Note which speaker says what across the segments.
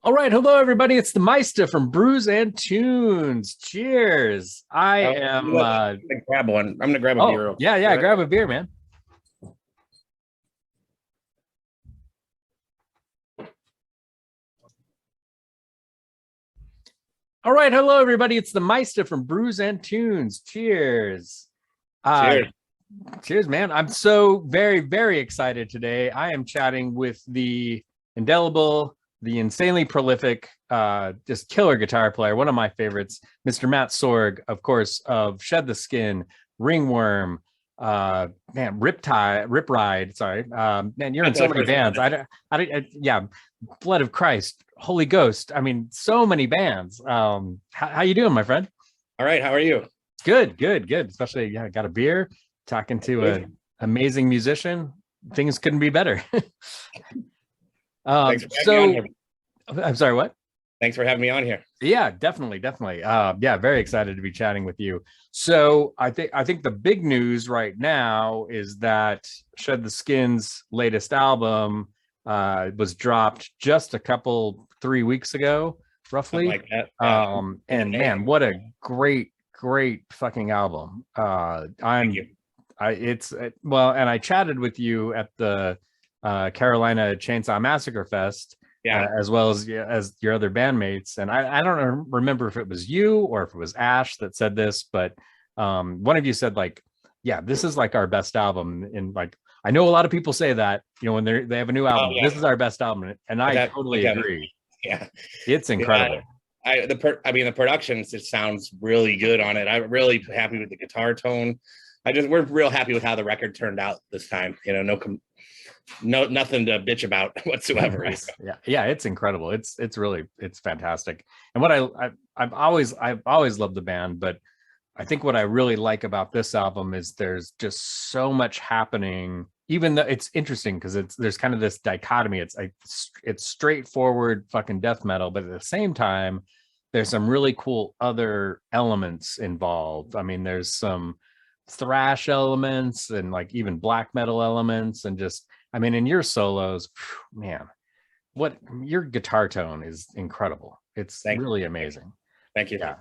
Speaker 1: All right, hello everybody. It's the Meista from Brews and Tunes. Cheers. I
Speaker 2: You
Speaker 1: am
Speaker 2: know what? I'm gonna grab one. I'm gonna grab a beer
Speaker 1: oh,
Speaker 2: real
Speaker 1: yeah, yeah,
Speaker 2: quick.
Speaker 1: grab a beer, man. All right, hello everybody. It's the Meista from Brews and Tunes. Cheers. Uh
Speaker 2: Cheers.
Speaker 1: cheers, man. I'm so very excited today. I am chatting with the indelible, the insanely prolific, just killer guitar player, one of my favorites, Mr. Matt Sorg, of course, of Shed the Skin, Ringworm, man, Rip Ride. Sorry, man, you're in
Speaker 2: That's
Speaker 1: so
Speaker 2: the
Speaker 1: many
Speaker 2: first
Speaker 1: bands.
Speaker 2: one.
Speaker 1: Yeah, Blood of Christ, Holy Ghost. I mean, so many bands. How you doing, my friend?
Speaker 2: All right. How are you?
Speaker 1: Good. Especially, yeah, got a beer, talking to an amazing musician. Things couldn't be better.
Speaker 2: Thanks for having me on
Speaker 1: So
Speaker 2: here.
Speaker 1: I'm sorry, what?
Speaker 2: Thanks for having me on here.
Speaker 1: Yeah, definitely. Yeah, very excited to be chatting with you. So I think the big news right now is that Shed the Skin's latest album was dropped just a couple 3 weeks ago,
Speaker 2: Something
Speaker 1: roughly.
Speaker 2: like that. Yeah.
Speaker 1: And man, what a great fucking album.
Speaker 2: Thank you.
Speaker 1: Well, and I chatted with you at the Carolina Chainsaw Massacre Fest,
Speaker 2: Yeah.
Speaker 1: as well as, yeah, as your other bandmates. And I don't remember if it was you or if it was Ash that said this, but one of you said, like, yeah, this is like our best album. And like, I know a lot of people say that, when they have a new
Speaker 2: Oh
Speaker 1: album,
Speaker 2: yeah.
Speaker 1: this is our best album, and I
Speaker 2: Like
Speaker 1: totally
Speaker 2: that.
Speaker 1: agree.
Speaker 2: Yeah.
Speaker 1: It's
Speaker 2: Yeah.
Speaker 1: incredible.
Speaker 2: I mean, the production just sounds really good on it. I'm really happy with the guitar tone. We're real happy with how the record turned out this time. No, nothing to bitch about whatsoever.
Speaker 1: Nice. Yeah, it's incredible. It's fantastic. And what I've always loved the band, but I think what I really like about this album is there's just so much happening. Even though it's interesting because there's kind of this dichotomy. It's straightforward fucking death metal, but at the same time, there's some really cool other elements involved. I mean, there's some thrash elements and like even black metal elements, and just, I mean, in your solos, man, what your guitar tone is incredible. It's
Speaker 2: Thank
Speaker 1: really
Speaker 2: you.
Speaker 1: amazing.
Speaker 2: Thank you.
Speaker 1: Yeah,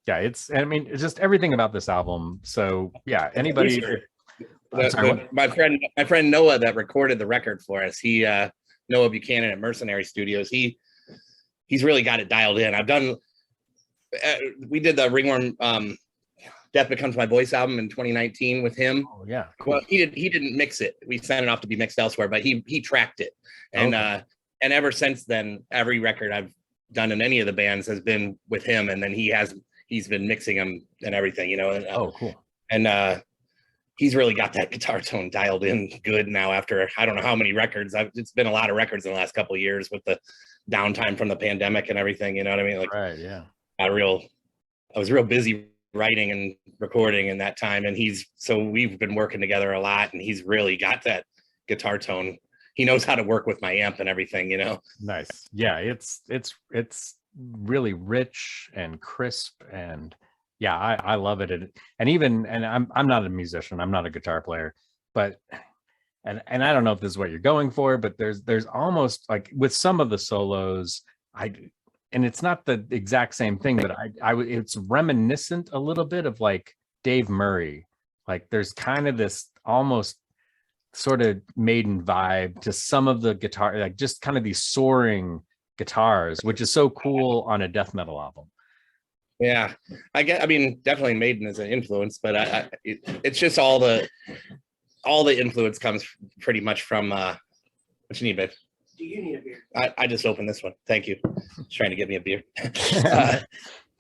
Speaker 1: yeah, I mean, it's just everything about this album. So yeah,
Speaker 2: The
Speaker 1: anybody,
Speaker 2: producer,
Speaker 1: I'm sorry, what?
Speaker 2: my friend Noah that recorded the record for us. Noah Buchanan at Mercenary Studios. He's really got it dialed in. We did the Ringworm Death Becomes My Voice album in 2019 with him.
Speaker 1: Oh yeah,
Speaker 2: Well,
Speaker 1: cool.
Speaker 2: he didn't mix it. We sent it off to be mixed elsewhere, but he tracked it. And
Speaker 1: Okay.
Speaker 2: and ever since then, every record I've done in any of the bands has been with him, and then he's been mixing them and everything,
Speaker 1: Oh, cool.
Speaker 2: and he's really got that guitar tone dialed in good now after I don't know how many records. It's been a lot of records in the last couple of years with the downtime from the pandemic and everything, you know what I mean? Like
Speaker 1: Right. Yeah.
Speaker 2: I real I was real busy writing and recording in that time, and we've been working together a lot, and he's really got that guitar tone. He knows how to work with my amp and everything.
Speaker 1: Nice. Yeah. It's really rich and crisp, and yeah, I love it. And I'm not a musician. I'm not a guitar player, but and I don't know if this is what you're going for, but there's almost like with some of the solos, I and it's not the exact same thing, but it's reminiscent a little bit of like Dave Murray. Like there's kind of this almost sort of Maiden vibe to some of the guitar, like just kind of these soaring guitars, which is so cool on a death metal album.
Speaker 2: Yeah, I mean, definitely Maiden is an influence, but it's just all the influence comes pretty much from what you need, babe. Do you need a beer? I just opened this one. Thank you. Just trying to get me a beer.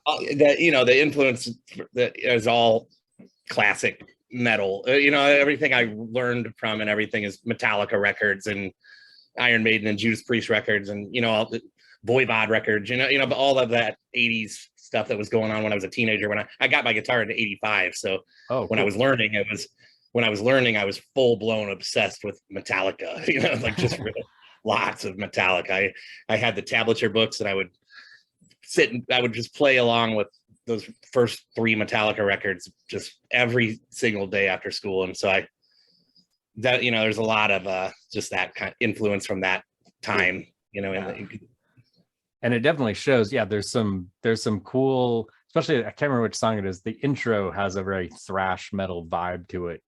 Speaker 2: The influence that is all classic metal. Everything I learned from and everything is Metallica records and Iron Maiden and Judas Priest records, and all the Voivod records. But all of that '80s stuff that was going on when I was a teenager. When I got my guitar in '85, so
Speaker 1: Oh,
Speaker 2: when I was
Speaker 1: cool.
Speaker 2: learning, I was full blown obsessed with Metallica. Like just real, lots of Metallica. I had the tablature books, and I would I would just play along with those first three Metallica records just every single day after school. And so there's a lot of just that kind of influence from that time,
Speaker 1: Yeah. and it definitely shows. Yeah, there's some cool, especially I can't remember which song it is. The intro has a very thrash metal vibe to it,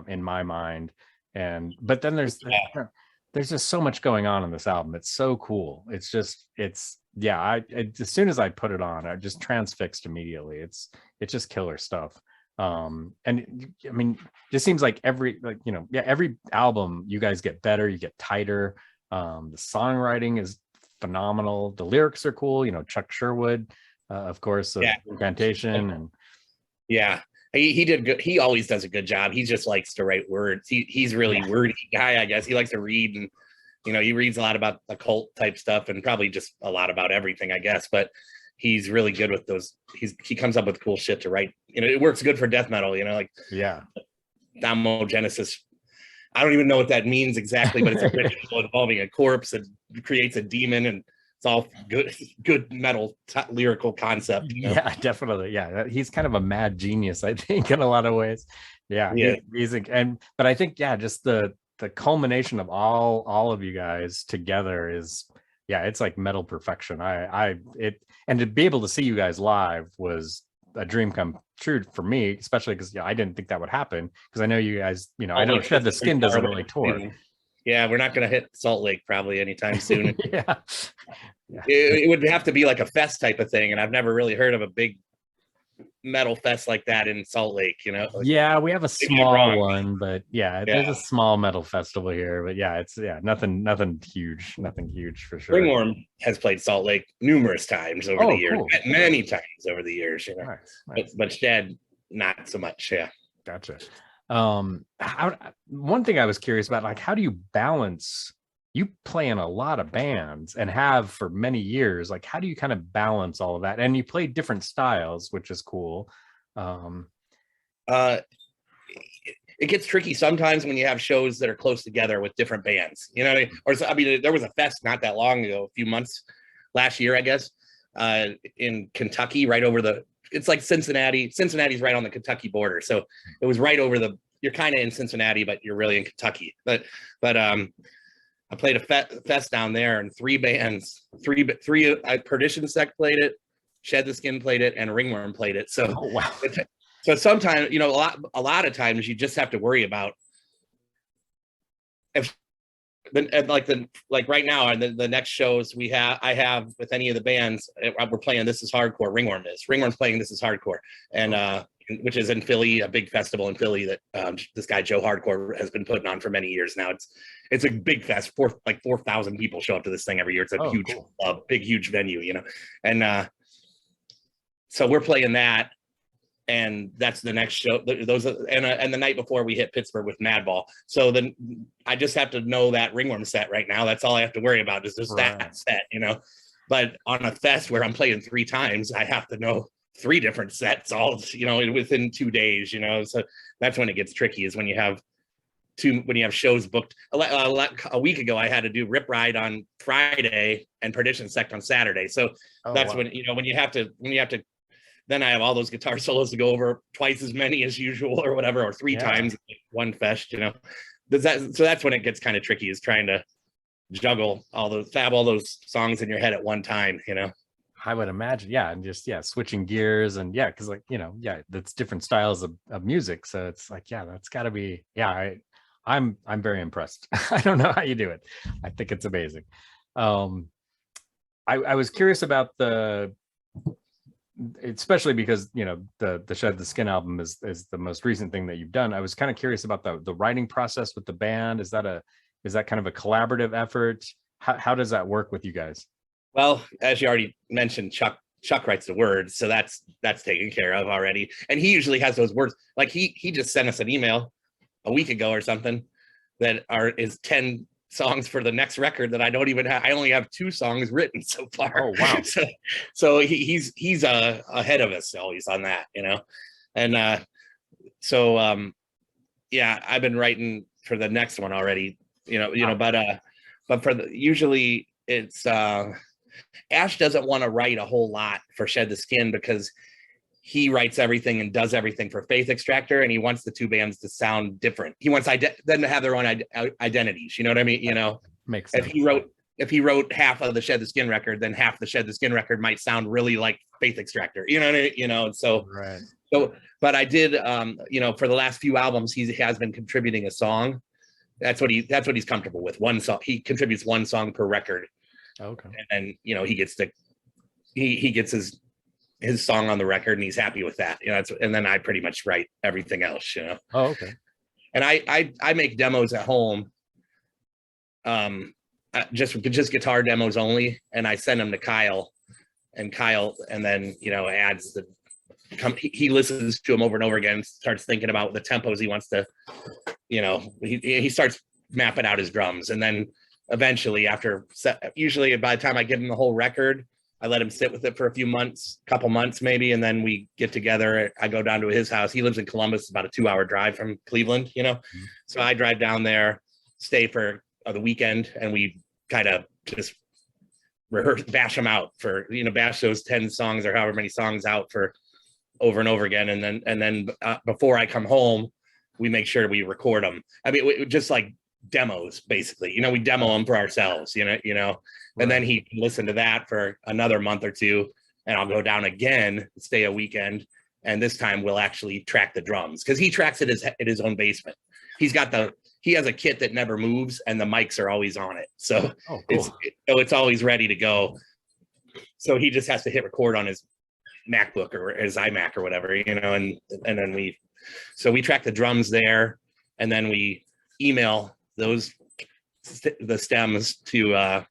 Speaker 1: in my mind. And but then there's just so much going on in this album. It's so cool. It's yeah. As soon as I put it on, I just transfixed immediately. It's just killer stuff. And I mean, it seems like every album you guys get better, you get tighter. The songwriting is phenomenal. The lyrics are cool. Chuck Sherwood, of course, Incantation, and
Speaker 2: he did good. He always does a good job. He just likes to write words. He's really wordy guy, I guess. He likes to read, and he reads a lot about occult type stuff and probably just a lot about everything, I guess. But he's really good with those. He comes up with cool shit to write. It works good for death metal. Like Damogenesis. I don't even know what that means exactly, but it's a ritual involving a corpse and creates a demon, and it's all good metal lyrical concept.
Speaker 1: Yeah, definitely. Yeah, he's kind of a mad genius, I think, in a lot of ways. Yeah. But I think just the culmination of all of you guys together is it's like metal perfection. And to be able to see you guys live was a dream come true for me, especially because I didn't think that would happen, because I know you guys, I know Shed the Skin doesn't really tour.
Speaker 2: Yeah, we're not going to hit Salt Lake probably anytime soon. It would have to be like a fest type of thing, and I've never really heard of a big metal fest like that in Salt Lake.
Speaker 1: We have a small one, but there's a small metal festival here, but it's nothing huge for sure.
Speaker 2: Ringworm has played Salt Lake numerous times over the years, many times over the years. Nice. But Shed not so much.
Speaker 1: Gotcha. One thing I was curious about, like, how do you balance? You play in a lot of bands and have for many years. Like, how do you kind of balance all of that? And you play different styles, which is cool.
Speaker 2: It gets tricky sometimes when you have shows that are close together with different bands. There was a fest not that long ago, a few months last year, I guess, in Kentucky, right over it's like Cincinnati. Cincinnati's right on the Kentucky border, so it was right over you're kind of in Cincinnati, but you're really in Kentucky. But I played a fest down there, and three Perdition Sect played it, Shed the Skin played it, and Ringworm played it. So, so sometimes, a lot of times you just have to worry about like right now, and the next shows I have with any of the bands, we're playing This Is Hardcore. Ringworm's playing This Is Hardcore, and which is in Philly, a big festival in Philly that this guy Joe Hardcore has been putting on for many years now. It's a big fest. 4,000 people show up to this thing every year. It's a huge club, big huge venue, and so we're playing that, and that's the next show. And the night before we hit Pittsburgh with Madball. So then I just have to know that Ringworm set right now. That's all I have to worry about is just that set, But on a fest where I'm playing 3 times, I have to know 3 different sets all, within 2 days, So that's when it gets tricky, is when you have shows booked. A week ago, I had to do Rip Ride on Friday and Perdition Sect on Saturday. So that's when you have to, then I have all those guitar solos to go over, twice as many as usual or whatever, or 3 times one fest, So that's when it gets kind of tricky, is trying to juggle all those songs in your head at one time,
Speaker 1: I would imagine, and just switching gears, and because that's different styles of music, so it's like that's got to be I'm very impressed. I don't know how you do it. I think it's amazing. I was curious about especially because the Shed the Skin album is the most recent thing that you've done. I was kind of curious about the writing process with the band. Is that kind of a collaborative effort? How does that work with you guys?
Speaker 2: Well, as you already mentioned, Chuck writes the words, so that's taken care of already. And he usually has those words. Like he just sent us an email a week ago or something that is 10 songs for the next record that I don't even have. I only have 2 songs written so far.
Speaker 1: Oh wow!
Speaker 2: So he's ahead of us always on that, And I've been writing for the next one already, but for usually it's Ash doesn't want to write a whole lot for Shed the Skin, because he writes everything and does everything for Faith Extractor, and he wants the 2 bands to sound different. He wants them to have their own identities. You know what I mean?
Speaker 1: Makes sense.
Speaker 2: If he wrote if he wrote half of the Shed the Skin record, then half the Shed the Skin record might sound really like Faith Extractor, and so
Speaker 1: Right.
Speaker 2: but I did for the last few albums he has been contributing a song. That's what he's comfortable with. One song, he contributes one song per record.
Speaker 1: Okay.
Speaker 2: And he gets he gets his song on the record and he's happy with that. And then I pretty much write everything else,
Speaker 1: Oh, okay.
Speaker 2: And I make demos at home. Just guitar demos only, and I send them to Kyle, and then adds he listens to them over and over again, starts thinking about the tempos he wants to, he starts mapping out his drums, and then eventually usually by the time I give him the whole record, I let him sit with it for a couple months maybe, and then we get together. I go down to his house. He lives in Columbus, about a 2-hour drive from Cleveland,
Speaker 1: Mm-hmm.
Speaker 2: So I drive down there, stay for the weekend, and we kind of just bash them out bash those 10 songs or however many songs out for over and over again, and then before I come home, we make sure we record them. I mean, we just like demos, basically. We demo them for ourselves. Right. And then he can listen to that for another month or two, and I'll go down again, stay a weekend, and this time we'll actually track the drums, because he tracks it in his own basement. He has a kit that never moves, and the mics are always on it. So cool. It's always ready to go. So he just has to hit record on his MacBook or his iMac or whatever, and then we track the drums there, and then we email the stems to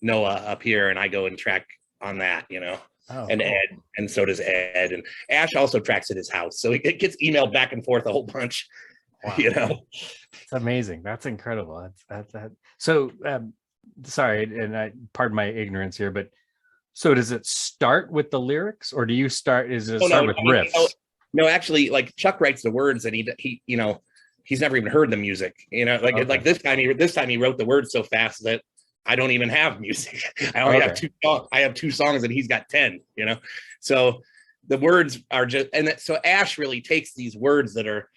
Speaker 2: Noah up here, and I go and track on that, and cool. Ed, and so does Ed, and Ash also tracks at his house. So it gets emailed back and forth a whole bunch. Wow.
Speaker 1: It's amazing. That's incredible. That's. So sorry, and pardon my ignorance here, but so does it start with the lyrics, or do you start with riffs?
Speaker 2: No, actually, like Chuck writes the words, and he he's never even heard the music. Like this time he wrote the words so fast that I don't even have music. I only have 2 songs. I have 2 songs, and he's got 10. So the words are just, and so Ash really takes these words that are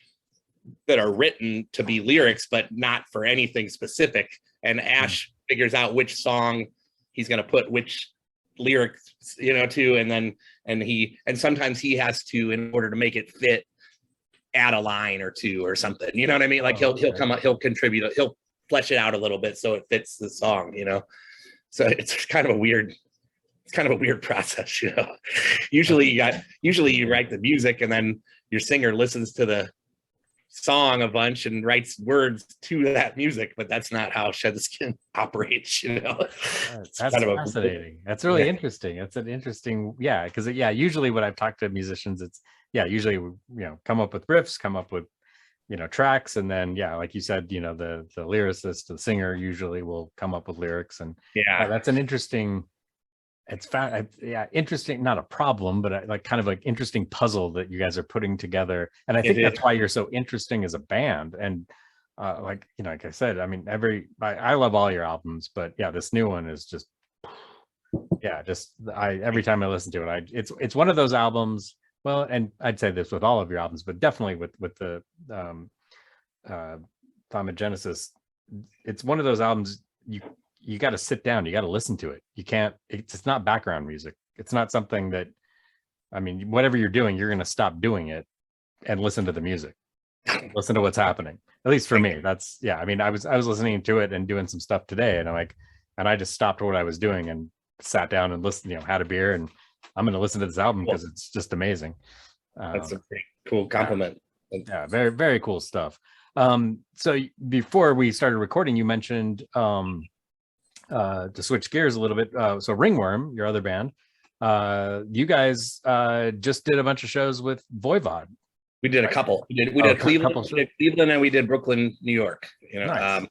Speaker 2: written to be lyrics, but not for anything specific. And Ash figures out which song he's going to put which lyrics, to, and sometimes he has to, in order to make it fit, add a line or 2 or something. You know what I mean? Like he'll come up, he'll contribute, he'll flesh it out a little bit so it fits the song. So it's kind of a weird process. Usually you write the music, and then your singer listens to the song a bunch and writes words to that music, but that's not how Shed the Skin operates.
Speaker 1: That's kind of fascinating. That's really interesting. That's an interesting, because usually when I've talked to musicians, it's usually come up with riffs, come up with tracks, and then like you said, the lyricist, the singer usually will come up with lyrics, and that's an interesting. It's interesting, not a problem, but like kind of like interesting puzzle that you guys are putting together. And I think that's why you're so interesting as a band. And like I said, I mean, I love all your albums, but this new one is just, every time I listen to it, it's one of those albums. Well, and I'd say this with all of your albums, but definitely with the Genesis, it's one of those albums you got to sit down, you got to listen to it. You can't, it's not background music. It's not something that, I mean, whatever you're doing, you're going to stop doing it and listen to the music, listen to what's happening. At least for me, that's, I mean, I was listening to it and doing some stuff today, and I just stopped what I was doing and sat down and listened, had a beer, and I'm going to listen to this album because it's just amazing.
Speaker 2: That's a pretty cool compliment.
Speaker 1: Yeah, very, very cool stuff. So before we started recording, you mentioned, to switch gears a little bit, so Ringworm, your other band, you guys just did a bunch of shows with Voivod.
Speaker 2: We did a couple. We did Cleveland, and we did Brooklyn, New York. Nice.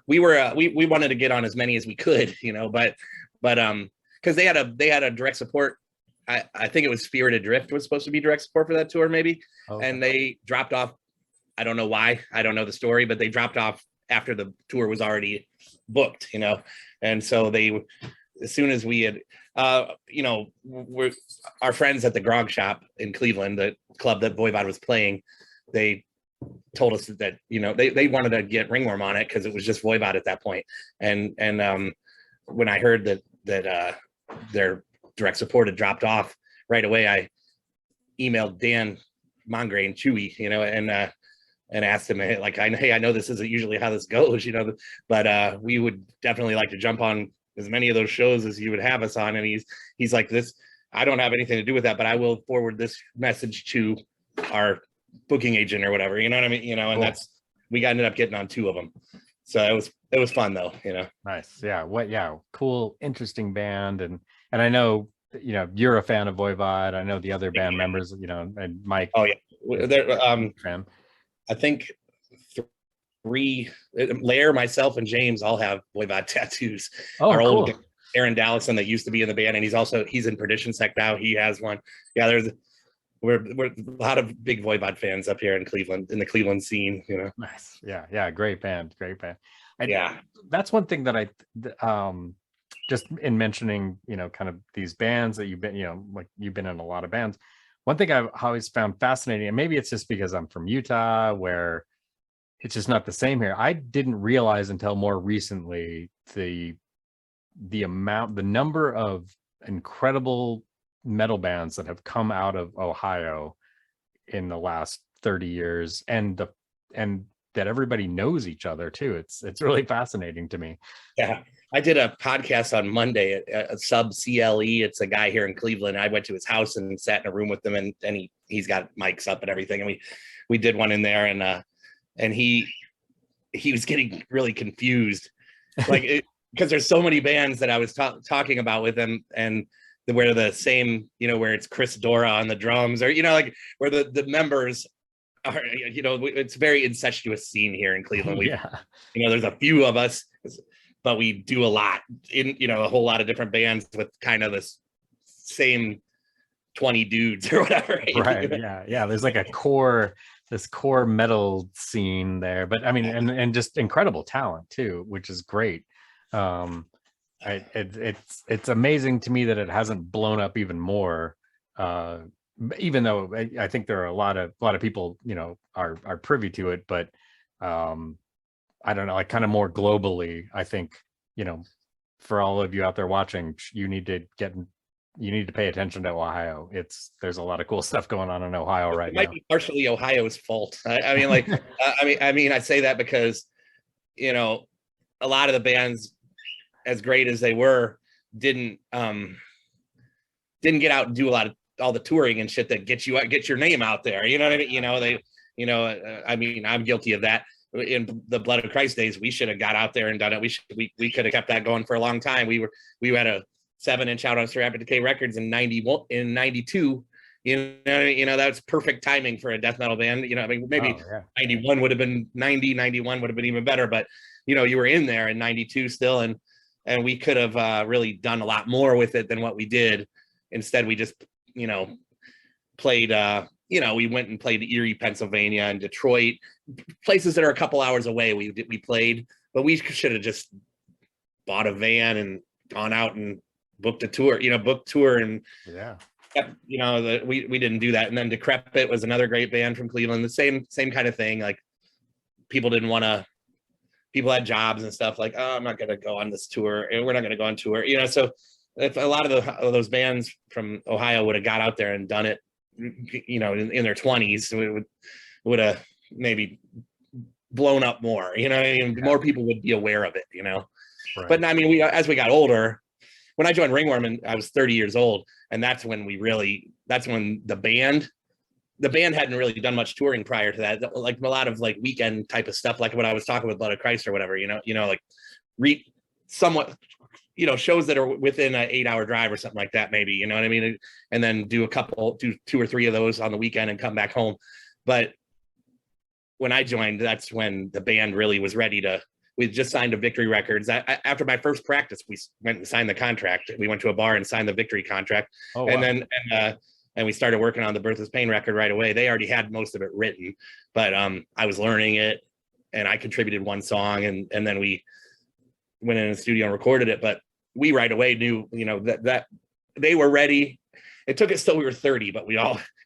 Speaker 2: We were we wanted to get on as many as we could, but because they had a direct support. I think it was Spirited Drift was supposed to be direct support for that tour, maybe, and they dropped off. I don't know why. I don't know the story, but they dropped off after the tour was already booked, and so as soon as we had, we're our friends at the Grog Shop in Cleveland, the club that Voivod was playing, they told us that, you know, they wanted to get Ringworm on it because it was just Voivod at that point. And when I heard that their direct support had dropped off right away, I emailed Dan Mongray and Chewy, you know, and asked him, like, hey, I know this isn't usually how this goes, you know, but we would definitely like to jump on as many of those shows as you would have us on. And he's like, this, I don't have anything to do with that, but I will forward this message to our booking agent or whatever, you know what I mean? You know, and
Speaker 1: Cool.
Speaker 2: we ended up getting on 2 of them. So it was fun though, you know.
Speaker 1: Nice. Yeah. Cool, interesting band. And I know, you know, you're a fan of Voivod. I know the other band members, you know, and Mike.
Speaker 2: Oh yeah. There,
Speaker 1: fan.
Speaker 2: I think 3, Lair, myself, and James all have Voivod tattoos.
Speaker 1: Oh,
Speaker 2: our
Speaker 1: cool.
Speaker 2: old Aaron Dallison that used to be in the band, and he's in Perdition Sect now. He has one. Yeah, we're a lot of big Voivod fans up here in Cleveland, in the Cleveland scene, you know.
Speaker 1: Nice. Yeah. Great band.
Speaker 2: Yeah.
Speaker 1: That's one thing that I just in mentioning, you know, kind of these bands that you've been, you know, like you've been in a lot of bands. One thing I've always found fascinating, and maybe it's just because I'm from Utah, where it's just not the same here. I didn't realize until more recently the number of incredible metal bands that have come out of Ohio in the last 30 years, and that everybody knows each other too. It's really fascinating to me.
Speaker 2: Yeah. I did a podcast on Monday at Sub CLE. It's a guy here in Cleveland. I went to his house and sat in a room with him, and he's got mics up and everything. And we did one in there, and he was getting really confused, like, because there's so many bands that I was talking about with him, and where the same, you know, where it's Chris Dora on the drums, or, you know, like where the members are, you know, it's a very incestuous scene here in Cleveland. You know, there's a few of us, but we do a lot in, you know, a whole lot of different bands with kind of this same 20 dudes or whatever.
Speaker 1: Right. Yeah. There's like this core metal scene there, but I mean, and just incredible talent too, which is great. It's amazing to me that it hasn't blown up even more, even though I think there are a lot of people, you know, are privy to it, but I don't know, like kind of more globally. I think, you know, for all of you out there watching, you need to pay attention to Ohio. There's a lot of cool stuff going on in Ohio right now. It might
Speaker 2: be partially Ohio's fault. I mean, like, I mean, I say that because, you know, a lot of the bands, as great as they were, didn't get out and do all the touring and shit that get your name out there. You know what I mean? You know, I mean, I'm guilty of that. In the Blood of Christ days, we should have got out there and done it. We could have kept that going for a long time. We had a 7-inch out on Rapid Decay Records in 92. You know, that's perfect timing for a death metal band. You know, I mean, maybe 91 would have been 91 would have been even better, but you know, you were in there in 92 still, and we could have really done a lot more with it than what we did. Instead, we just, you know, played, you know, we went and played Erie, Pennsylvania, and Detroit, places that are a couple hours away. We played, but we should have just bought a van and gone out and booked a tour, you know, and you know, we didn't do that. And then Decrepit was another great band from Cleveland. The same kind of thing. Like, people had jobs and stuff, like, oh, I'm not going to go on this tour, and we're not going to go on tour, you know. So if a lot of those bands from Ohio would have got out there and done it, you know, in their 20s, it would have maybe blown up more, you know. I mean, more people would be aware of it, you know. Right. But I mean, as we got older, when I joined Ringworm, and I was 30 years old, and that's when the band hadn't really done much touring prior to that, like a lot of like weekend type of stuff, like what I was talking with Blood of Christ or whatever, you know, like somewhat, you know, shows that are within an 8-hour drive or something like that, maybe, you know what I mean? And then do 2 or 3 of those on the weekend and come back home. But when I joined, that's when the band really was ready to, we just signed a Victory Records. After my first practice, we went and signed the contract. We went to a bar and signed the Victory contract. Oh, wow. And we started working on the Birthless Pain record right away. They already had most of it written, but I was learning it, and I contributed one song, and then we went in the studio and recorded it. But we right away knew, you know, that they were ready. It took us till we were 30, but we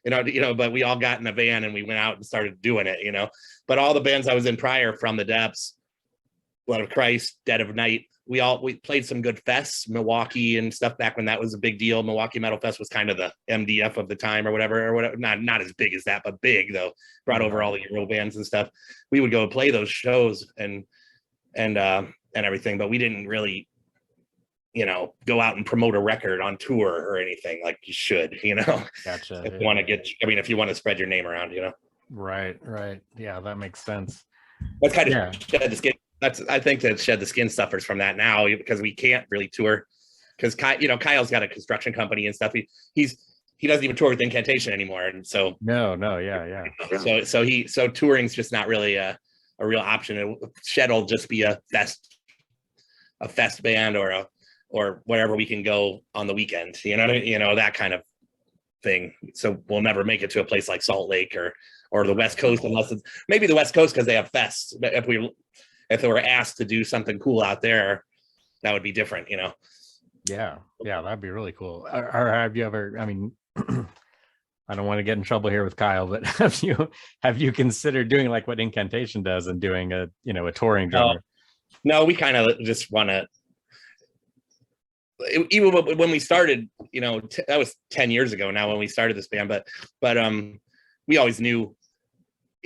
Speaker 2: but we all got in a van and we went out and started doing it, but all the bands I was in prior, From the Depths, Blood of Christ, Dead of Night, we played some good fests, Milwaukee and stuff back when that was a big deal. Milwaukee Metal Fest was kind of the MDF of the time or whatever. Not as big as that, but big though. Brought over all the Euro bands and stuff. We would go play those shows and everything, but we didn't really, go out and promote a record on tour or anything like you should,
Speaker 1: Gotcha.
Speaker 2: If you want to if you want to spread your name around,
Speaker 1: Right. Yeah, that makes sense.
Speaker 2: That's kind of shed the skin. I think that Shed the Skin suffers from that now because we can't really tour because Kyle's got a construction company and stuff. He doesn't even tour with Incantation anymore, and so
Speaker 1: yeah.
Speaker 2: So touring's just not really a real option. Shed will just be a fest band or wherever we can go on the weekend, that kind of thing. So we'll never make it to a place like Salt Lake or the West Coast, unless it's maybe the West Coast because they have fests. If they were asked to do something cool out there, that would be different,
Speaker 1: Yeah, that'd be really cool. Or have you ever, I mean, I don't want to get in trouble here with Kyle, but have you considered doing like what Incantation does and doing a touring drummer?
Speaker 2: No, we kind of just want to, even when we started, that was 10 years ago now when we started this band, but we always knew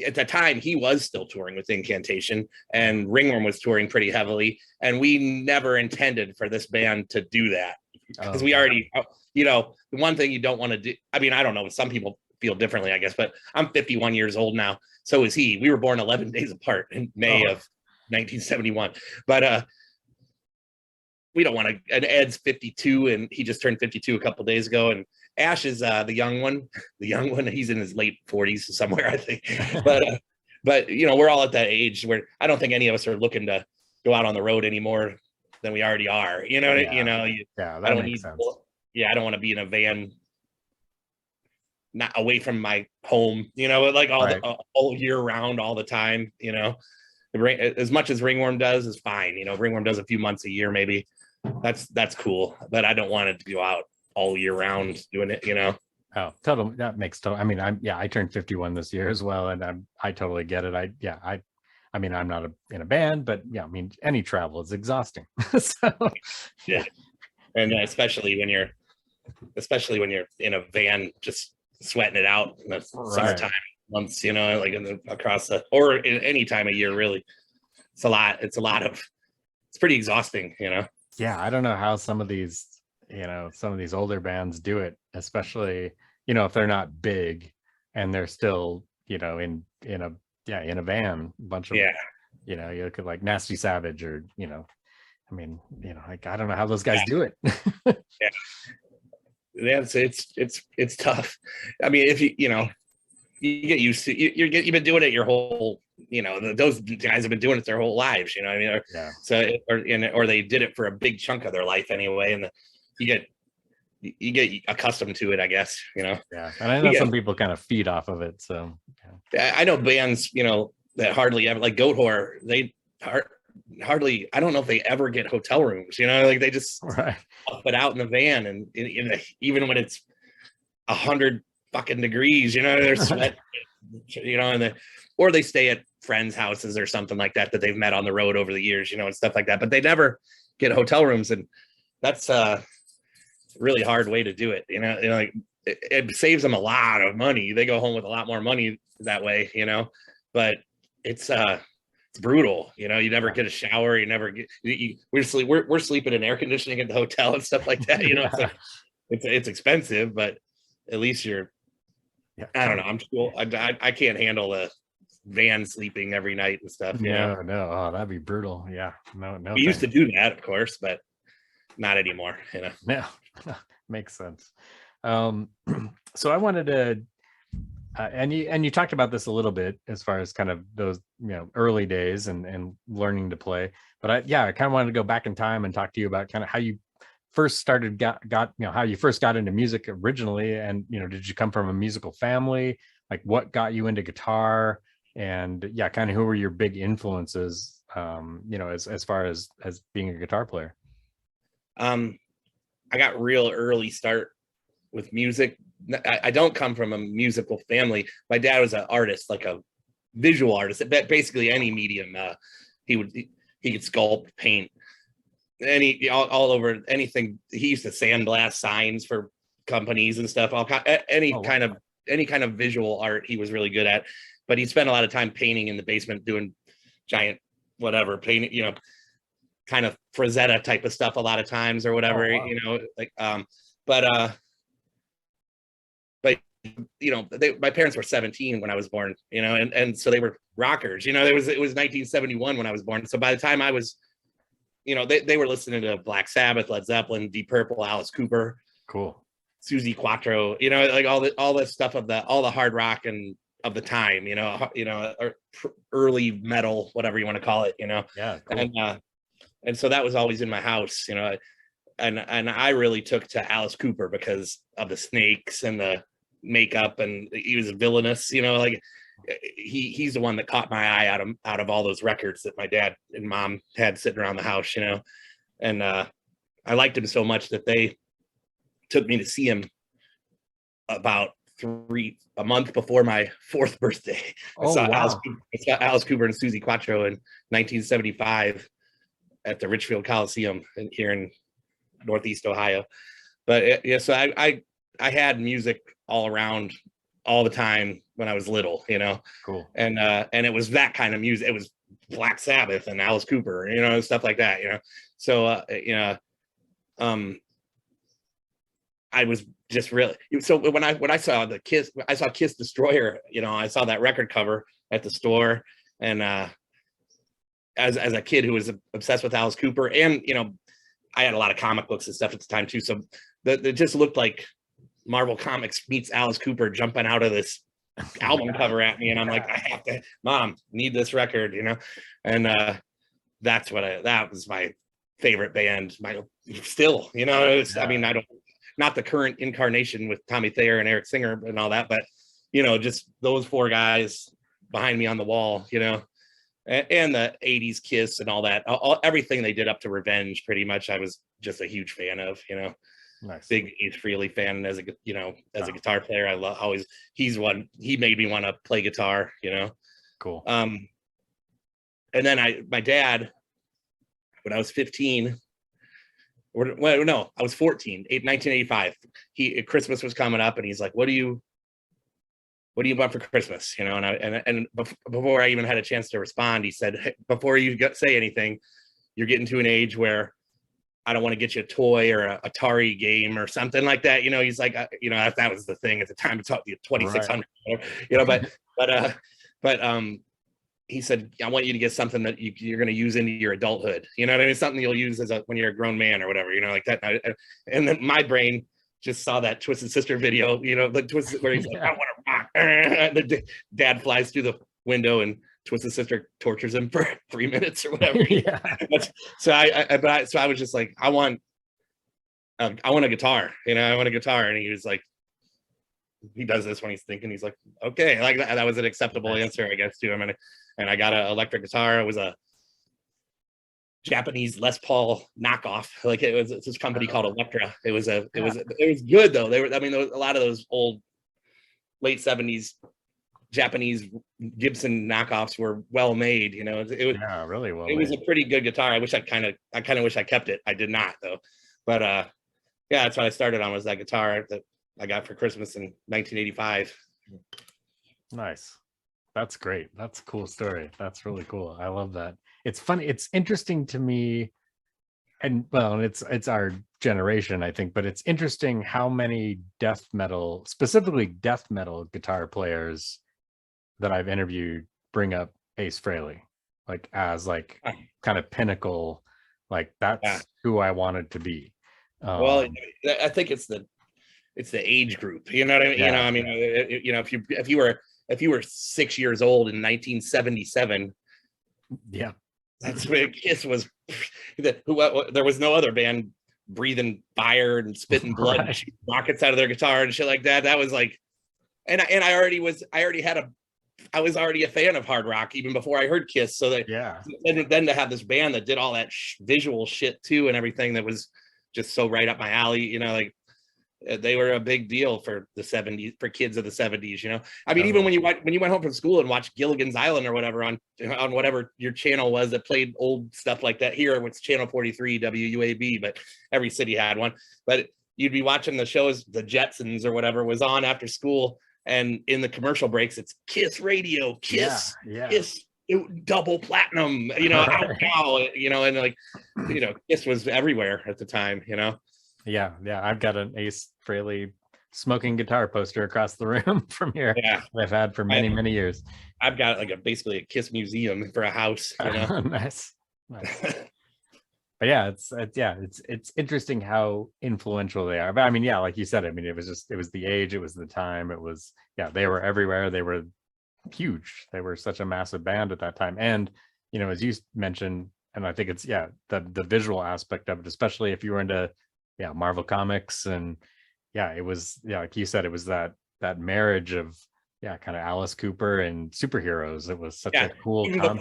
Speaker 2: at the time he was still touring with Incantation and Ringworm was touring pretty heavily, and we never intended for this band to do that because we already, the one thing you don't want to do, I mean, I don't know, some people feel differently, I guess, but I'm 51 years old now, so is he. We were born 11 days apart in May of 1971, but we don't want to, and Ed's 52 and he just turned 52 a couple days ago, and Ash is the young one. He's in his late 40s somewhere, I think. But we're all at that age where I don't think any of us are looking to go out on the road any more than we already are.
Speaker 1: Yeah, that makes sense.
Speaker 2: I don't want to be in a van, not away from my home. Like all year round, all the time. As much as Ringworm does is fine. Ringworm does a few months a year, maybe. That's cool, but I don't want to go out all year round doing it,
Speaker 1: Oh, totally. That makes total. I mean, I turned 51 this year as well, and I totally get it. I mean, I'm not in a band, but yeah, I mean, any travel is exhausting. So
Speaker 2: yeah, and especially when you're in a van, just sweating it out in the summertime months, like across or in any time of year, really. It's a lot. It's pretty exhausting,
Speaker 1: Yeah, I don't know how some of these older bands do it, especially if they're not big and they're still in a van, a bunch of you look at like Nasty Savage or I mean like I don't know how those guys do it.
Speaker 2: It's tough. I mean, if you get used to you've been doing it your whole those guys have been doing it their whole lives, I mean, or they did it for a big chunk of their life anyway, and you get accustomed to it, I guess,
Speaker 1: Yeah, and I know some people kind of feed off of it. So
Speaker 2: I know bands, that hardly ever, like Goat Whore, they hardly, I don't know if they ever get hotel rooms, like they just put out in the van, and even when it's 100 fucking degrees, they're sweating, or they stay at friends' houses or something like that they've met on the road over the years, and stuff like that, but they never get hotel rooms, and that's really hard way to do it, like it saves them a lot of money. They go home with a lot more money that way, but it's brutal, you never get a shower, you never get we're sleeping in air conditioning at the hotel and stuff like that, it's like it's expensive, but at least you're I don't know, I'm cool. I can't handle the van sleeping every night and stuff.
Speaker 1: No, oh, that'd be brutal. Yeah, no.
Speaker 2: We used to do that, of course, but not anymore.
Speaker 1: No, makes sense. So I wanted to, and you talked about this a little bit as far as kind of those early days and learning to play. But I kind of wanted to go back in time and talk to you about kind of how you first started how you first got into music originally, and did you come from a musical family? Like what got you into guitar? And kind of who were your big influences, as far as being a guitar player?
Speaker 2: I got real early start with music I don't come from a musical family. My dad was an artist, like a visual artist, basically any medium. He could sculpt, paint, all over anything. He used to sandblast signs for companies and stuff. Any kind of visual art he was really good at. But he spent a lot of time painting in the basement, doing giant whatever painting, you know, kind of Frazetta type of stuff a lot of times or whatever, you know, like but you know, my parents were 17 when I was born, you know, and so they were rockers, you know. It was 1971 when I was born. So by the time I was, you know, they were listening to Black Sabbath, Led Zeppelin, Deep Purple, Alice Cooper,
Speaker 1: cool,
Speaker 2: Susie Quattro, you know, like all this stuff of all the hard rock and of the time, you know, or early metal, whatever you want to call it, you know.
Speaker 1: Yeah, cool.
Speaker 2: And so that was always in my house, you know, and I really took to Alice Cooper because of the snakes and the makeup, and he was villainous, you know, like he's the one that caught my eye out of all those records that my dad and mom had sitting around the house, you know. And I liked him so much that they took me to see him about a month before my 4th birthday. I saw Alice Cooper and Susie Quattro in 1975 at the Richfield Coliseum here in Northeast Ohio. But yeah, so I had music all around all the time when I was little, you know.
Speaker 1: Cool.
Speaker 2: And it was that kind of music. It was Black Sabbath and Alice Cooper, you know, stuff like that, you know. So you know, I was just really, so when I saw Kiss Destroyer, you know, I saw that record cover at the store, and as a kid who was obsessed with Alice Cooper, and you know, I had a lot of comic books and stuff at the time too, so it just looked like Marvel Comics meets Alice Cooper jumping out of this album cover at me, and I'm like, I have to, Mom, need this record, you know. And that was my favorite band, still, you know. I mean, not the current incarnation with Tommy Thayer and Eric Singer and all that, but you know, just those 4 guys behind me on the wall, you know. And the 80s Kiss and all that, everything they did up to Revenge, pretty much I was just a huge fan of, you know.
Speaker 1: Nice.
Speaker 2: Big Ace Frehley fan. As a guitar player, he made me want to play guitar, you know.
Speaker 1: Cool.
Speaker 2: And then my dad, when I was 15, I was 14, 1985. Christmas was coming up, and he's like, what do you want for Christmas? You know, and before I even had a chance to respond, he said, hey, before you say anything, you're getting to an age where I don't want to get you a toy or a Atari game or something like that. You know, he's like, you know, that was the thing at the time. It's 2600, right. You know, but he said, I want you to get something that you're going to use into your adulthood. You know what I mean? Something you'll use when you're a grown man or whatever, you know, like that. And then my brain just saw that Twisted Sister video, you know, where he's like, I want to rock. And the dad flies through the window and Twisted Sister tortures him for 3 minutes or whatever.
Speaker 1: Yeah.
Speaker 2: So I was just like, I want a guitar, you know, I want a guitar. And he was like, he does this when he's thinking, he's like, okay, like that was an acceptable answer, I guess, to him. And I got an electric guitar. It was a Japanese Les Paul knockoff. Like it's this company called Electra. It was good though. A lot of those old late 70s Japanese Gibson knockoffs were well made, you know. It was
Speaker 1: really well.
Speaker 2: It was a pretty good guitar. I kind of wish I kept it. I did not though. But yeah, that's what I started on, was that guitar that I got for Christmas in 1985.
Speaker 1: Nice. That's great. That's a cool story. That's really cool. I love that. It's funny. It's interesting to me, and well, it's our generation, I think, but it's interesting how many specifically death metal guitar players that I've interviewed bring up Ace Frehley, like as like kind of pinnacle, like that's who I wanted to be.
Speaker 2: Well, I think it's the age group. You know what I mean?
Speaker 1: Yeah,
Speaker 2: you know, if you were 6 years old in 1977,
Speaker 1: yeah,
Speaker 2: that's when Kiss was. There was no other band breathing fire and spitting blood, right, rockets out of their guitar and shit like that. That was like, and I was already a fan of hard rock even before I heard Kiss. So then to have this band that did all that visual shit too and everything, that was just so right up my alley. You know, like They were a big deal for the 70s, for kids of the 70s, you know. I mean, even when you went home from school and watched Gilligan's Island or whatever on whatever your channel was that played old stuff like that. Here it's channel 43 WUAB, but every city had one. But you'd be watching the shows, the Jetsons or whatever was on after school, and in the commercial breaks it's Kiss Radio, Kiss, Kiss double platinum, you know, out now, you know, and like, you know, Kiss was everywhere at the time, you know.
Speaker 1: Yeah, I've got an Ace Frehley smoking guitar poster across the room from here. Yeah, I've had for many years.
Speaker 2: I've got like basically a Kiss museum for a house, you know.
Speaker 1: Nice. But yeah, it's interesting how influential they are. But I mean, yeah, like you said, I mean, it was the age, it was the time, it was, yeah, they were everywhere. They were huge. They were such a massive band at that time. And, you know, as you mentioned, and I think it's, the visual aspect of it, especially if you were into, Marvel Comics, and it was, like you said, it was that marriage of, kind of Alice Cooper and superheroes. It was such a cool
Speaker 2: even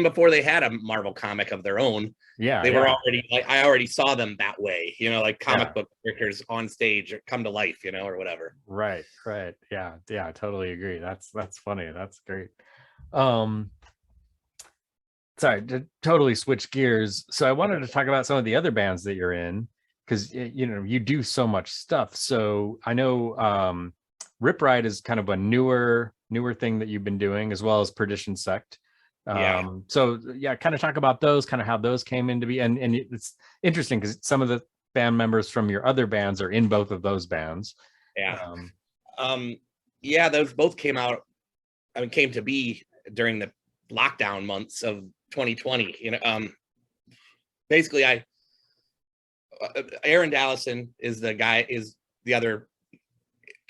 Speaker 2: before they had a Marvel comic of their own. They were already, like, I already saw them that way, you know, like comic book characters on stage or come to life, you know, or whatever.
Speaker 1: Right. Yeah, I totally agree. That's funny. That's great. Sorry to totally switch gears. So I wanted to talk about some of the other bands that you're in, because, you know, you do so much stuff. So I know Rip Ride is kind of a newer thing that you've been doing, as well as Perdition Sect. So kind of talk about those, kind of how those came into be. And it's interesting because some of the band members from your other bands are in both of those bands.
Speaker 2: Those both came to be during the lockdown months of 2020. You know, basically Aaron Dallison is the other.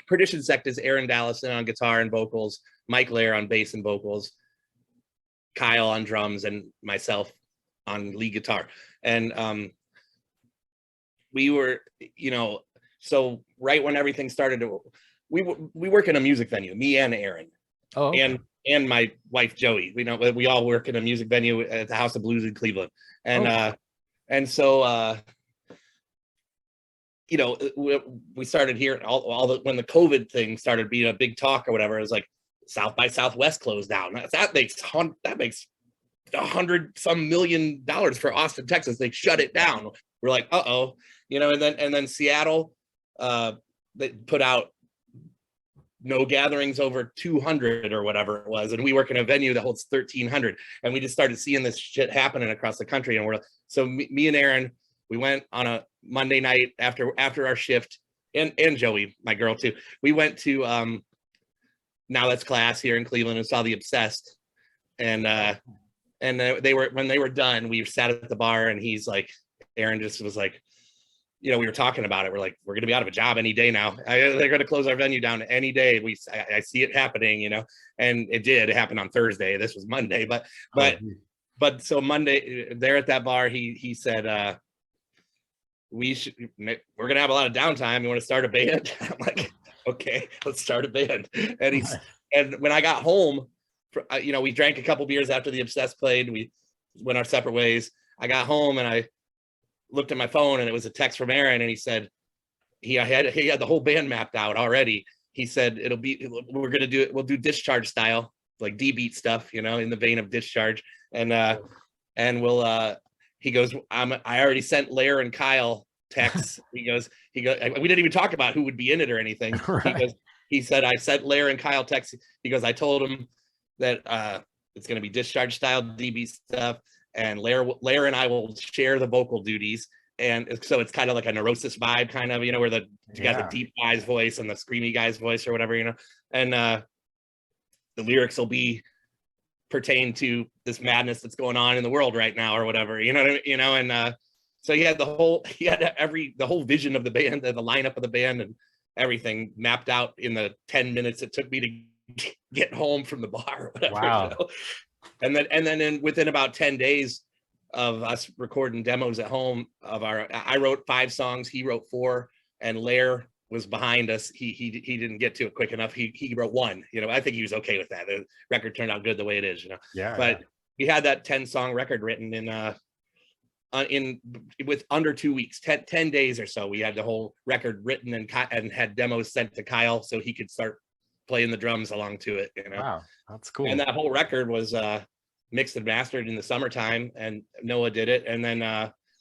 Speaker 2: Perdition Sect is Aaron Dallison on guitar and vocals, Mike Lair on bass and vocals, Kyle on drums, and myself on lead guitar. And we were, you know, so right when everything started, we work in a music venue, me and Aaron, and my wife Joey. We all work in a music venue at the House of Blues in Cleveland, and so. You know, we started hearing when the COVID thing started being a big talk or whatever. It was like South by Southwest closed down. That makes $100 million for Austin, Texas. They shut it down. We're like, you know, and then Seattle, they put out no gatherings over 200 or whatever it was, and we work in a venue that holds 1,300, and we just started seeing this shit happening across the country. And me and Aaron, we went on a Monday night after our shift, and Joey, my girl too. We went to Now That's Class here in Cleveland and saw The Obsessed. And when they were done, we sat at the bar, and he's like, Aaron just was like, you know, we were talking about it. We're like, we're going to be out of a job any day now. They're going to close our venue down any day. I see it happening, you know, and it did. It happened on Thursday. This was Monday, but so Monday there at that bar, he said, we're going to have a lot of downtime. You want to start a band? I'm like, okay, let's start a band. And when I got home, you know, we drank a couple beers after The Obsessed played. We went our separate ways. I got home and I looked at my phone, and it was a text from Aaron, and he said he had the whole band mapped out already. He said we'll do Discharge style, like D-beat stuff, you know, in the vein of Discharge. And we'll he goes, I already sent Lair and Kyle texts. He goes, we didn't even talk about who would be in it or anything. Right. He said, I sent Lair and Kyle texts. He goes, I told him that it's going to be Discharge style DB stuff, and Lair and I will share the vocal duties. And so it's kind of like a Neurosis vibe, kind of, you know, where you got the deep guy's voice and the screamy guy's voice or whatever, you know, and the lyrics will pertain to this madness that's going on in the world right now or whatever, you know what I mean? You know, and so he had the whole vision of the band and the lineup of the band and everything mapped out in the 10 minutes it took me to get home from the bar or whatever.
Speaker 1: Wow.
Speaker 2: You know? And then within about 10 days of us recording demos at home I wrote 5 songs, he wrote 4, and Lair was behind us. He didn't get to it quick enough. He wrote 1, you know. I think he was okay with that. The record turned out good the way it is, you know.
Speaker 1: Yeah.
Speaker 2: But we had that 10-song record written in with under 2 weeks, 10 days or so. We had the whole record written and had demos sent to Kyle so he could start playing the drums along to it. You know,
Speaker 1: Wow, that's cool.
Speaker 2: And that whole record was mixed and mastered in the summertime, and Noah did it. And then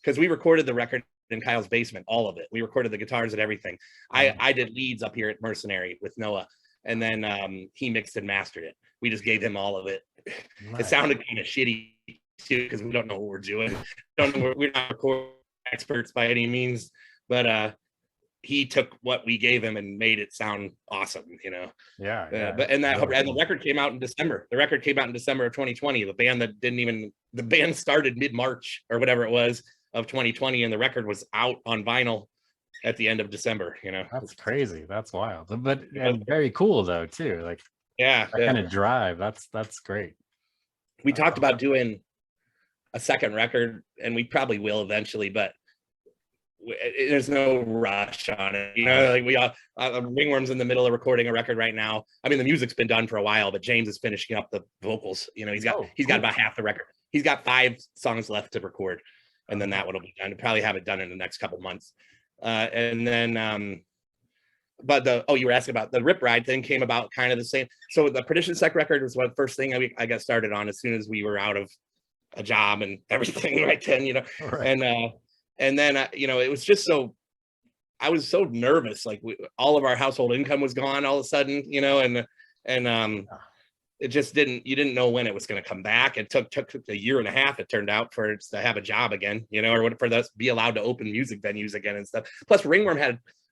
Speaker 2: because we recorded the record in Kyle's basement, all of it. We recorded the guitars and everything. I did leads up here at Mercenary with Noah, and then he mixed and mastered it. We just gave him all of it. Nice. It sounded kind of shitty too because we don't know what we're doing. We're not recording experts by any means, but he took what we gave him and made it sound awesome, you know.
Speaker 1: Yeah.
Speaker 2: And the record came out in December. The record came out in December of 2020. The band started mid-March or whatever it was of 2020, and the record was out on vinyl at the end of December, you know.
Speaker 1: That's crazy. That's wild. But and very cool though too. Like that kind of drive. That's great.
Speaker 2: We talked about doing a second record, and we probably will eventually, but there's no rush on it, you know. Like we all Ringworm's in the middle of recording a record right now. I mean, the music's been done for a while, but James is finishing up the vocals. You know, he's got about half the record. He's got 5 songs left to record, and then that one will be done. He'll probably have it done in the next couple months. And then but you were asking about the Rip Ride thing came about kind of the same. So the Perdition Sect record was the first thing I got started on as soon as we were out of a job and everything right then, you know. Right. And then you know, it was just I was so nervous. Like all of our household income was gone all of a sudden, you know, and it just you didn't know when it was going to come back. It took a year and a half, it turned out, for us to have a job again, you know, or for us to be allowed to open music venues again and stuff. Plus Ringworm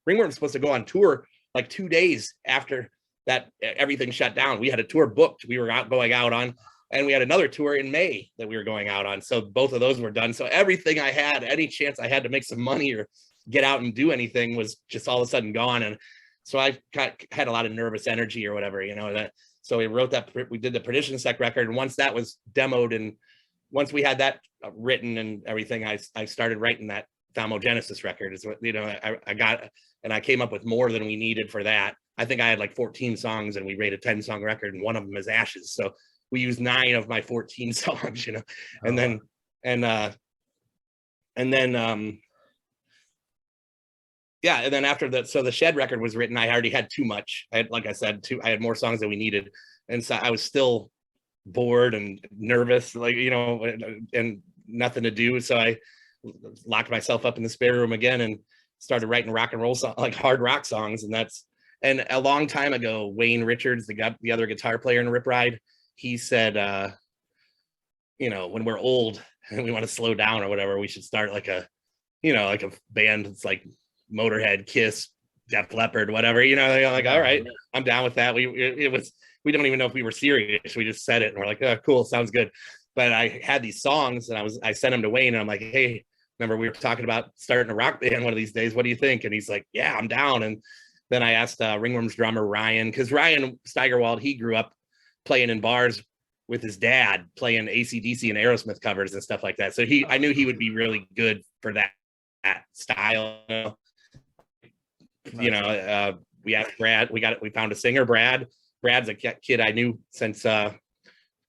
Speaker 2: was supposed to go on tour like 2 days after that everything shut down. We had a tour booked. We were going out on, and we had another tour in May that we were going out on. So both of those were done. So everything I had, any chance I had to make some money or get out and do anything, was just all of a sudden gone. And so I had a lot of nervous energy or whatever, you know. So we did the Perdition Sect record. And once that was demoed, and once we had that written and everything, I started writing that Thermogenesis record. Is what, you know, I got, and I came up with more than we needed for that. I think I had like 14 songs, and we made a 10-song record, and one of them is Ashes. So we used 9 of my 14 songs, you know. And then after that, so the Shed record was written, I already had too much. I had more songs than we needed, and so I was still bored and nervous, like, you know, and nothing to do. So I locked myself up in the spare room again and started writing rock and roll like hard rock songs. And a long time ago, Wayne Richards, the other guitar player in Rip Ride, he said, you know, when we're old and we want to slow down or whatever, we should start like a band that's like Motorhead, Kiss, Def Leppard, whatever, you know. They're like, all right, I'm down with that. We don't even know if we were serious. We just said it, and we're like, oh, cool, sounds good. But I had these songs, and I sent them to Wayne, and I'm like, hey, remember we were talking about starting a rock band one of these days? What do you think? And he's like, yeah, I'm down. And then I asked Ringworm's drummer Ryan, because Ryan Steigerwald, he grew up playing in bars with his dad, playing AC/DC and Aerosmith covers and stuff like that. So I knew he would be really good for that style. You know, we asked Brad. We found a singer, Brad. Brad's a kid I knew since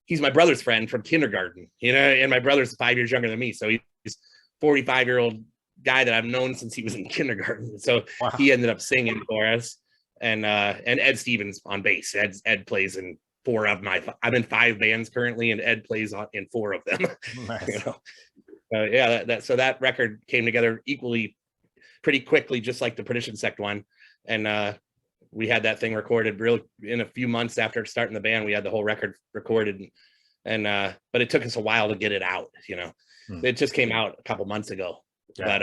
Speaker 2: he's my brother's friend from kindergarten. You know, and my brother's 5 years younger than me, so he's 45-year-old guy that I've known since he was in kindergarten. So wow. He ended up singing for us, and Ed Stevens on bass. Ed plays in 4 of my. I'm in 5 bands currently, and Ed plays in 4 of them. Nice. You know, so that record came together pretty quickly, just like the Perdition Sect one, and we had that thing recorded really in a few months after starting the band. We had the whole record recorded, and but it took us a while to get it out. You know, It just came out a couple months ago, but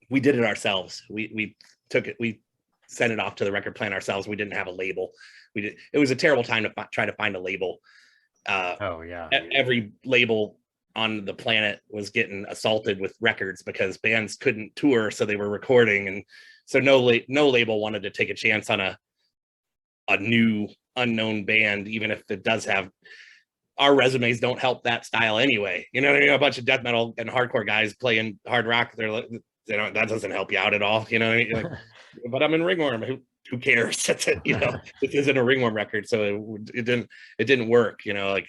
Speaker 2: we did it ourselves. We took it, we sent it off to the record plant ourselves. We didn't have a label. It was a terrible time to try to find a label. Every label on the planet was getting assaulted with records because bands couldn't tour, so they were recording, and so no label wanted to take a chance on a new unknown band, even if it does have. Our resumes don't help that style anyway. You know, a bunch of death metal and hardcore guys playing hard rock, that doesn't help you out at all. You know what I mean? Like, but I'm in Ringworm. Who cares? That's it. You know, this isn't a Ringworm record, so it didn't work. You know, like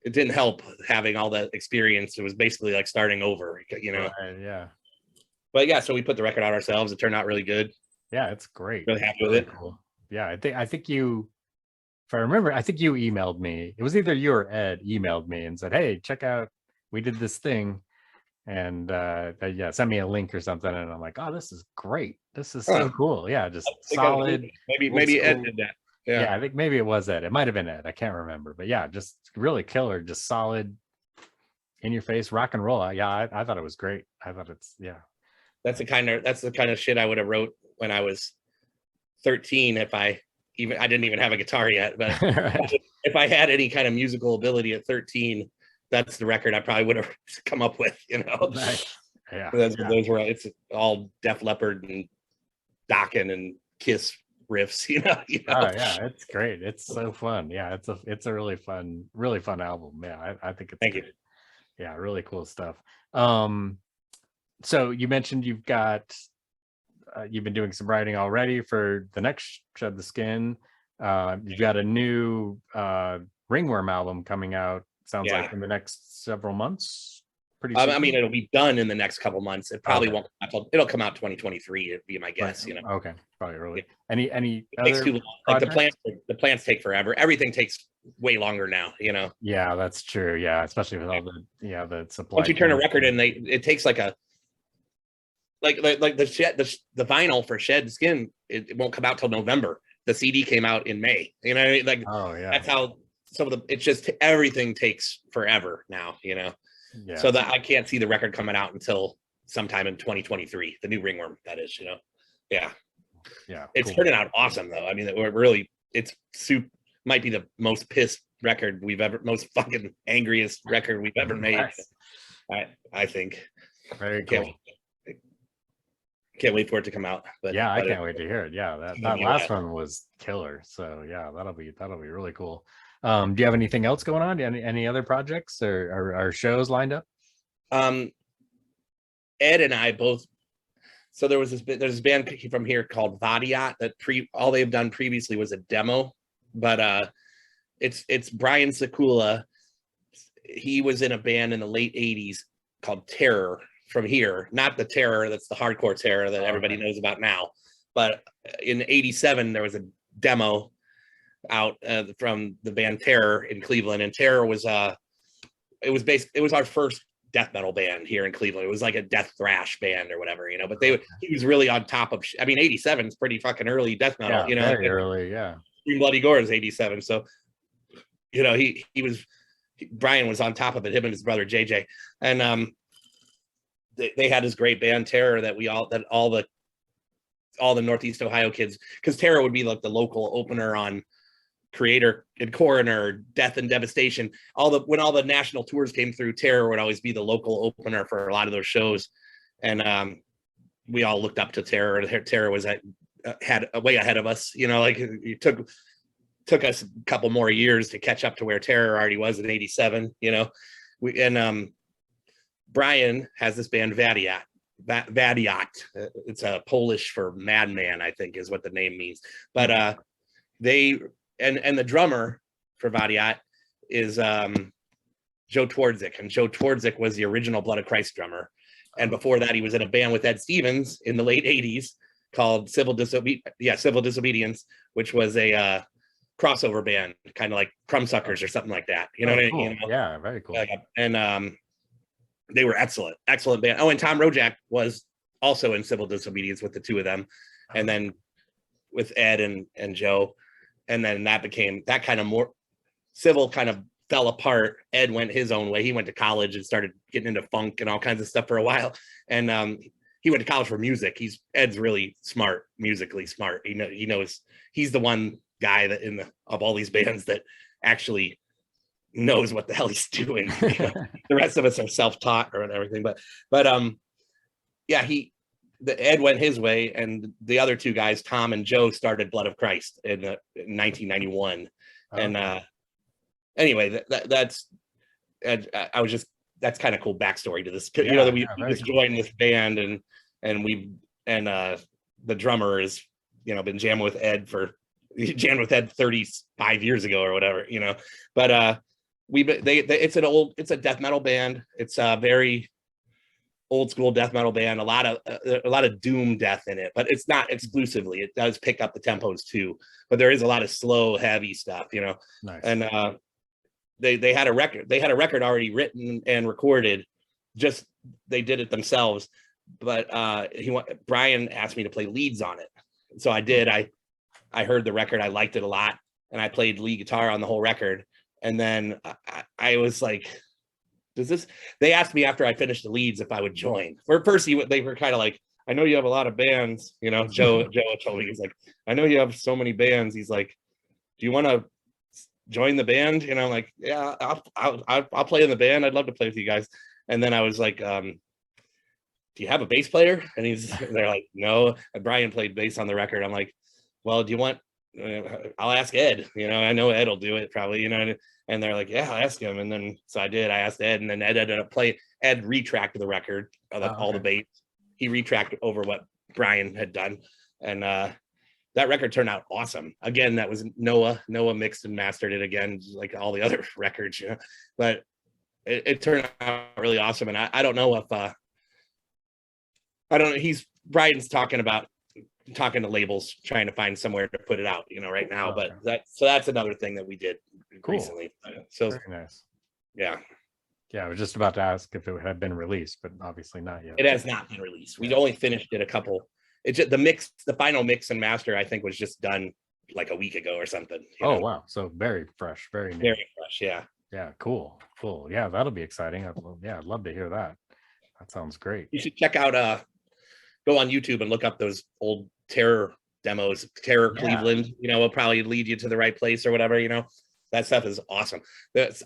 Speaker 2: it didn't help having all that experience. It was basically like starting over, you know.
Speaker 1: Right, yeah.
Speaker 2: But yeah, so we put the record out ourselves. It turned out really good.
Speaker 1: Yeah, it's great.
Speaker 2: Really happy with
Speaker 1: Really
Speaker 2: it.
Speaker 1: cool. Yeah, I think you, if I remember, I think you emailed me. It was either you or Ed emailed me and said, "Hey, check out, we did this thing," and yeah, send me a link or something. And I'm like, "Oh, this is great. This is so cool." Yeah, just solid.
Speaker 2: Maybe Ed did that.
Speaker 1: Yeah, I think maybe it was Ed. It might have been Ed. I can't remember, but yeah, just really killer, just solid, in your face rock and roll. Yeah, I thought it was great. I thought yeah.
Speaker 2: That's the kind of shit I would have wrote when I was 13 if I didn't even have a guitar yet, but if I had any kind of musical ability at 13, that's the record I probably would have come up with, you know.
Speaker 1: Nice. Yeah,
Speaker 2: those were, it's all Def Leppard and Dokken and Kiss riffs, you know.
Speaker 1: Oh yeah, it's great. It's so fun. Yeah, it's a really fun album. Yeah, I think it's
Speaker 2: Thank
Speaker 1: great.
Speaker 2: you.
Speaker 1: Yeah, really cool stuff. So you mentioned you've got you've been doing some writing already for the next Shed the Skin. You've got a new Ringworm album coming out, sounds like in the next several months. Pretty soon.
Speaker 2: I mean, it'll be done in the next couple months. It probably won't. It'll come out 2023. It'd be my guess. You know.
Speaker 1: Okay, probably early. Any
Speaker 2: it takes too long. Like the plants take forever. Everything takes way longer now. You know.
Speaker 1: Yeah, that's true. Yeah, especially with all the supply.
Speaker 2: Once you turn a record in, it takes like a like the vinyl for Shed Skin. It won't come out till November. The CD came out in May. You know, like that's how some of the. It's just everything takes forever now. You know. Yeah. So that I can't see the record coming out until sometime in 2023. The new Ringworm, that is, you know. Yeah. Yeah. It's turning out awesome though. I mean, might be the most pissed record most fucking angriest record we've ever made. Nice. I think.
Speaker 1: Very cool.
Speaker 2: Can't wait for it to come out. But
Speaker 1: yeah, I can't wait to hear it. Yeah, that last one was killer. So yeah, that'll be really cool. Do you have anything else going on? Any other projects or shows lined up?
Speaker 2: Ed and I both. So there's this band from here called Vadiat that all they've done previously was a demo, but it's Brian Sekula. He was in a band in the late 80s called Terror from here, not the Terror that's the hardcore Terror that everybody knows about now, but in 87 there was a demo out from the band Terror in Cleveland, and Terror was it was our first death metal band here in Cleveland. It was like a death thrash band or whatever, you know, but he was really on top of 87 is pretty fucking early death metal, you know,
Speaker 1: very early. Yeah,
Speaker 2: Bloody Gore is 87, so you know Brian was on top of it, him and his brother JJ, and they had this great band Terror that all the Northeast Ohio kids, because Terror would be like the local opener on Creator and Coroner, Death and Devastation. When all the national tours came through, Terror would always be the local opener for a lot of those shows, and we all looked up to Terror. Terror was had way ahead of us, you know. Like it took us a couple more years to catch up to where Terror already was in 87, you know. Brian has this band Vadiat. It's a Polish for madman, I think is what the name means. But they and the drummer for Vadiat is Joe Twardzik, and Joe Twardzik was the original Blood of Christ drummer. And before that, he was in a band with Ed Stevens in the late 80s called Civil Disobedience, which was a crossover band, kind of like Crumbsuckers or something like that. You know what I mean?
Speaker 1: Cool. Yeah, very cool.
Speaker 2: And they were excellent band. Oh, and Tom Rojak was also in Civil Disobedience with the two of them, and then with Ed and Joe, and then that kind of more Civil kind of fell apart. Ed went his own way. He went to college and started getting into funk and all kinds of stuff for a while, and he went to college for music. Ed's really smart, musically smart. He knows he's the one guy that of all these bands that actually knows what the hell he's doing. You know? The rest of us are self-taught or everything, but yeah, Ed went his way, and the other two guys, Tom and Joe, started Blood of Christ in 1991. And anyway, that's kind of cool backstory to this. You know, that we just joined this band, and the drummer has, you know, been jamming with Ed 35 years ago or whatever, you know. But it's a death metal band. It's a very old school death metal band. A lot of doom death in it, but it's not exclusively. It does pick up the tempos too, but there is a lot of slow, heavy stuff, you know.
Speaker 1: Nice.
Speaker 2: And they had a record. They had a record already written and recorded. Just they did it themselves. But Brian asked me to play leads on it, so I did. I heard the record. I liked it a lot, and I played lead guitar on the whole record. And then I was like, they asked me after I finished the leads if I would join. First, they were kind of like, I know you have a lot of bands, you know. Joe told me, he's like, I know you have so many bands. He's like, do you want to join the band? And I'm like, yeah, I'll play in the band. I'd love to play with you guys. And then I was like, do you have a bass player? And they're like, no. And Brian played bass on the record. I'm like, well, do you want, I'll ask Ed, you know, I know Ed will do it probably, you know. And they're like, yeah, I'll ask him. And then, so I did, I asked Ed, and then Ed ended up Ed retracted the record, all the bass. He retracted over what Brian had done. And that record turned out awesome. Again, that was Noah mixed and mastered it again, like all the other records, you know, but it turned out really awesome. And I don't know if, Brian's talking to labels, trying to find somewhere to put it out, you know, right now. Okay. But that's another thing that we did recently. So
Speaker 1: very nice.
Speaker 2: Yeah.
Speaker 1: Yeah, I was just about to ask if it had been released, but obviously not yet.
Speaker 2: It has not been released. We only finished it it's just the final mix and master, I think, was just done like a week ago or something.
Speaker 1: Oh, wow. So very fresh, very new.
Speaker 2: Very fresh, yeah.
Speaker 1: Yeah, cool. Yeah, that'll be exciting. I'd love to hear that. That sounds great.
Speaker 2: You should check out go on YouTube and look up those old Terror demos. Terror Cleveland, you know, will probably lead you to the right place or whatever, you know. That stuff is awesome.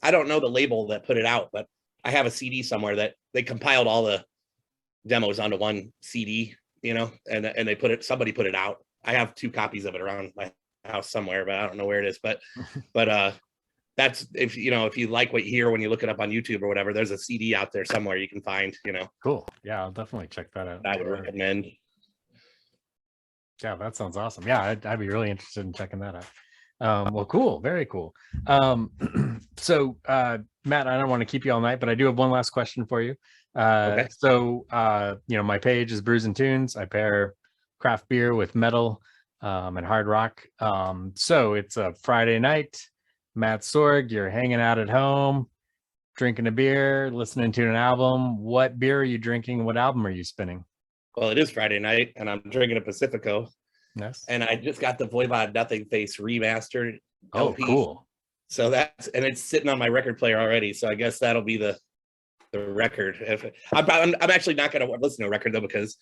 Speaker 2: I don't know the label that put it out, but I have a CD somewhere that they compiled all the demos onto one CD, you know, and somebody put it out. I have 2 copies of it around my house somewhere, but I don't know where it is. But that's, if you like what you hear when you look it up on YouTube or whatever, there's a CD out there somewhere you can find, you know.
Speaker 1: Cool. Yeah, I'll definitely check that out.
Speaker 2: I would recommend.
Speaker 1: Yeah, that sounds awesome. Yeah, I'd be really interested in checking that out. Well, cool. Very cool. So Matt, I don't want to keep you all night, but I do have one last question for you. Okay. So my page is Brews and Tunes. I pair craft beer with metal and hard rock. So it's a Friday night. Matt Sorg, you're hanging out at home, drinking a beer, listening to an album. What beer are you drinking? What album are you spinning?
Speaker 2: Well, it is Friday night, and I'm drinking a Pacifico.
Speaker 1: Yes.
Speaker 2: And I just got the Voivod Nothing Face remastered.
Speaker 1: Oh,
Speaker 2: LP.
Speaker 1: Cool.
Speaker 2: So it's sitting on my record player already. So I guess that'll be the record. I'm actually not going to listen to a record though, because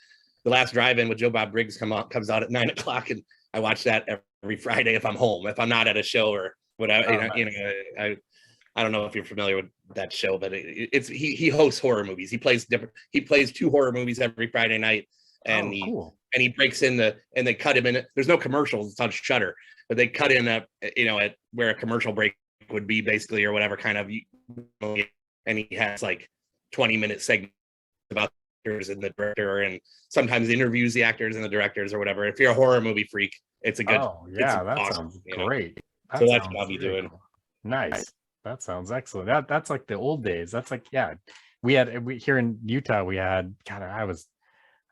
Speaker 2: the last drive-in with Joe Bob Briggs comes out at 9:00, and I watch that every Friday if I'm home, if I'm not at a show or whatever. I don't know if you're familiar with that show, but he hosts horror movies. He plays 2 horror movies every Friday night, and he breaks in and they cut him in. There's no commercials. It's on Shudder, but they cut in at where a commercial break would be basically, or whatever kind of, and he has like 20-minute segments about the actors and the director, and sometimes interviews the actors and the directors or whatever. If you're a horror movie freak, it's a good.
Speaker 1: Oh yeah, that awesome, sounds great.
Speaker 2: So that's what I'll be doing.
Speaker 1: Cool. Nice. That sounds excellent. That's like the old days. That's like, yeah, we here in Utah, we had, that's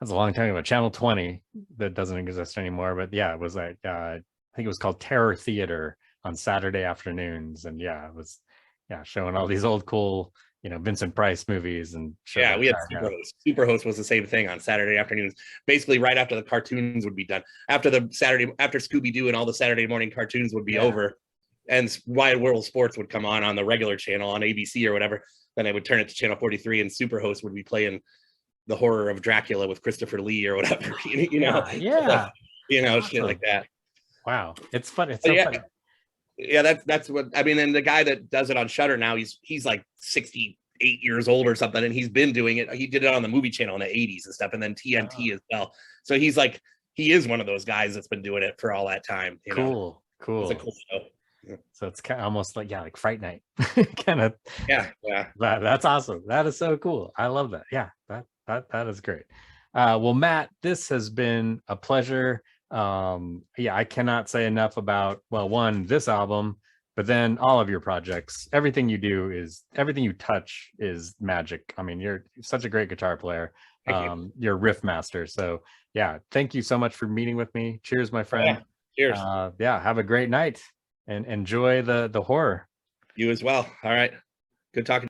Speaker 1: a long time ago, Channel 20 that doesn't exist anymore. But yeah, it was like, I think it was called Terror Theater on Saturday afternoons. And yeah, it was, showing all these old cool, Vincent Price movies. And
Speaker 2: yeah, we had Superhost. Superhost was the same thing on Saturday afternoons, basically right after the cartoons would be done. After Scooby-Doo and all the Saturday morning cartoons would be over, and Wide World Sports would come on the regular channel on ABC or whatever, then they would turn it to channel 43, and Superhost would be playing the horror of Dracula with Christopher Lee or whatever, shit like that.
Speaker 1: Wow, it's fun. It's so funny.
Speaker 2: Yeah, that's what I mean. And the guy that does it on Shudder now, he's like 68 years old or something, and he's been doing it. He did it on the movie channel in the 80s and stuff, and then TNT as well. So he is one of those guys that's been doing it for all that time.
Speaker 1: Cool.
Speaker 2: It's a cool show.
Speaker 1: So it's kind of almost like Fright Night kind of.
Speaker 2: Yeah.
Speaker 1: That's awesome. That is so cool. I love that. Yeah, that is great. Well, Matt, this has been a pleasure. I cannot say enough about, well, one, this album, but then all of your projects, everything you touch is magic. I mean, you're such a great guitar player. You're a riff master. So yeah, thank you so much for meeting with me. Cheers, my friend.
Speaker 2: Cheers.
Speaker 1: Yeah, have a great night and enjoy the horror.
Speaker 2: You as well. All right. Good talking.